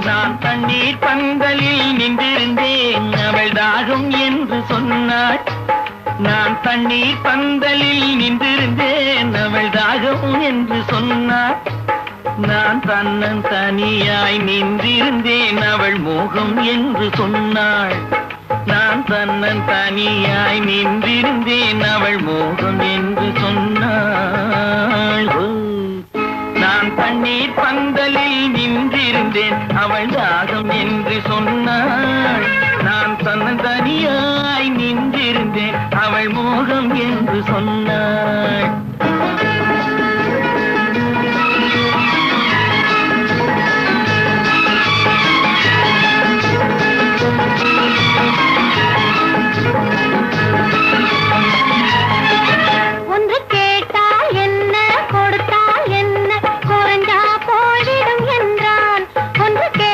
நான் தண்ணீர் பந்தலில் நின்றிருந்தேன், அவள் தாகம் என்று சொன்னாள். நான் தண்ணீர் பந்தலில் நின்றிருந்தேன், அவள் தாகம் என்று சொன்னாள். நான் தன்னன் தனியாய் நின்றிருந்தேன், அவள் மோகம் என்று சொன்னாள். நான் தன்னன் தனியாய் நின்றிருந்தேன், அவள் மோகம் என்று சொன்னாள். நான் தண்ணீர் பந்தலில் நின்றிருந்தேன், அவள் தாகம் என்று சொன்னாள். நான் தன்னன் தனியாய்